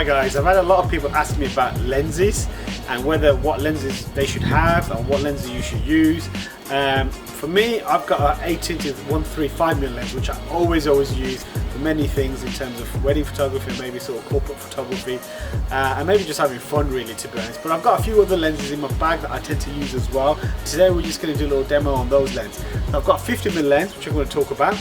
guys, I've had a lot of people ask me about lenses and what lenses they should have and what lenses you should use. For me, I've got an 18 to 135mm lens, which I always use for many things in terms of wedding photography, maybe sort of corporate photography, and maybe just having fun really, to be honest. But I've got a few other lenses in my bag that I tend to use as well. Today we're just going to do a little demo on those lenses. I've got a 50mm lens, which I'm going to talk about.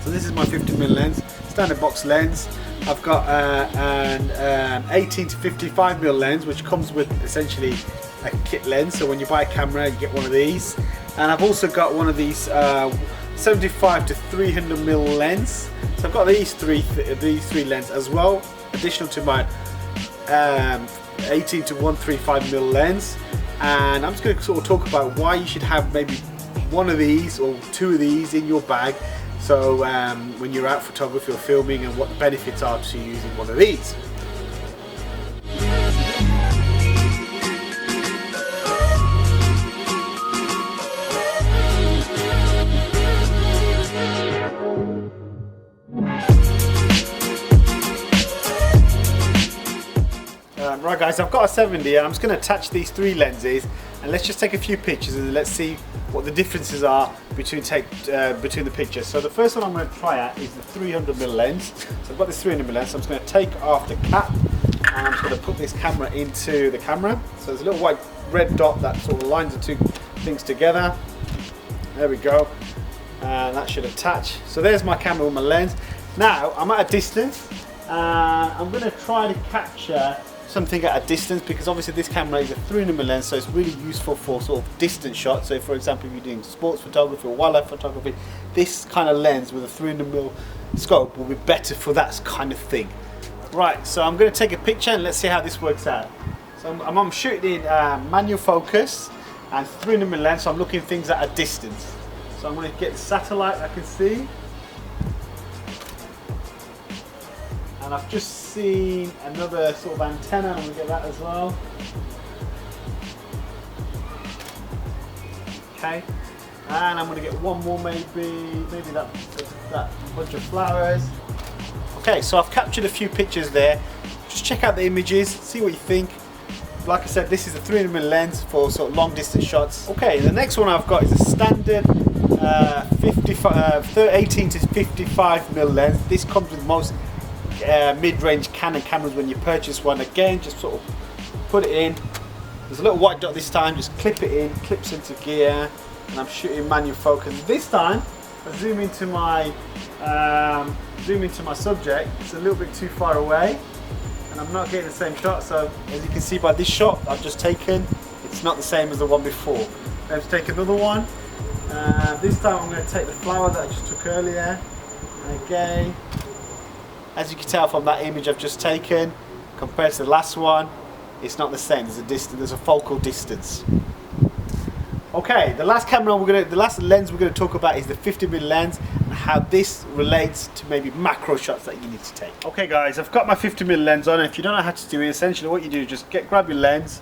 So this is my 50mm lens, standard box lens. I've got an 18 to 55mm lens, which comes with essentially a kit lens. So when you buy a camera, you get one of these. And I've also got one of these 75 to 300mm lens. So I've got these three lenses as well, additional to my 18 to 135mm lens. And I'm just going to sort of talk about why you should have maybe one of these or two of these in your bag. So when you're out photography or filming, and what the benefits are to using one of these. Right guys, I've got a 70 and I'm just going to attach these three lenses, and let's just take a few pictures and let's see what the differences are between the pictures. So the first one I'm going to try out is the 300mm lens. So I've got this 300mm lens, so I'm just going to take off the cap and I'm just going to put this camera into the camera. So there's a little white red dot that sort of lines the two things together. There we go, and that should attach. So there's my camera with my lens. Now I'm at a distance and I'm going to try to capture something at a distance, because obviously this camera is a 300mm lens, so it's really useful for sort of distance shots. So for example, if you're doing sports photography or wildlife photography, this kind of lens with a 300mm scope will be better for that kind of thing. Right, so I'm going to take a picture and let's see how this works out. So I'm shooting in manual focus and 300mm lens, so I'm looking at things at a distance. So I'm going to get the satellite I can see. And I've just seen another sort of antenna, I'm going to get that as well. Okay, and I'm going to get one more, maybe that bunch of flowers. Okay, so I've captured a few pictures there. Just check out the images, see what you think. Like I said, this is a 300mm lens for sort of long distance shots. Okay, the next one I've got is a standard 18 to 55mm lens. This comes with most mid-range Canon cameras when you purchase one. Again, just sort of put it in. There's a little white dot this time, just clip it in, clips into gear, and I'm shooting manual focus. This time I zoom into my subject. It's a little bit too far away and I'm not getting the same shot. So as you can see by this shot I've just taken, it's not the same as the one before. Let's take another one. This time I'm going to take the flower that I just took earlier. Again, as you can tell from that image I've just taken, compared to the last one, it's not the same. There's a focal distance. Okay, the last lens we're going to talk about is the 50mm lens and how this relates to maybe macro shots that you need to take. Okay guys, I've got my 50mm lens on, and if you don't know how to do it, essentially what you do is just grab your lens.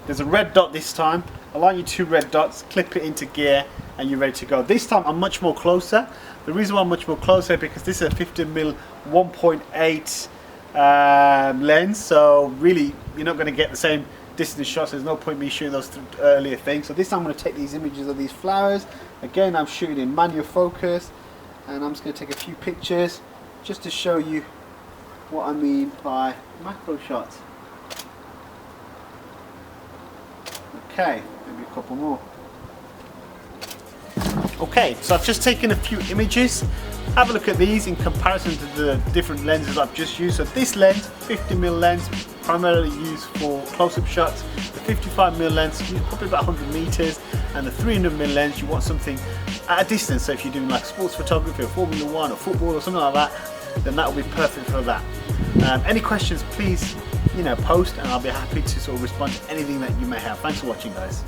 There's a red dot this time. Align your two red dots, clip it into gear, and you're ready to go. This time I'm much more closer. The reason why I'm much more closer because this is a 50mm 1.8 lens, so really you're not going to get the same distance shots. There's no point me shooting those earlier things. So this time I'm going to take these images of these flowers. Again, I'm shooting in manual focus, and I'm just going to take a few pictures just to show you what I mean by macro shots. Okay, maybe a couple more. Okay, so I've just taken a few images. Have a look at these in comparison to the different lenses I've just used. So this lens, 50mm lens, primarily used for close-up shots. The 55mm lens, probably about 100 meters, and the 300mm lens, you want something at a distance. So if you're doing like sports photography or Formula 1 or football or something like that, then that will be perfect for that. Any questions, please, post, and I'll be happy to sort of respond to anything that you may have. Thanks for watching, guys.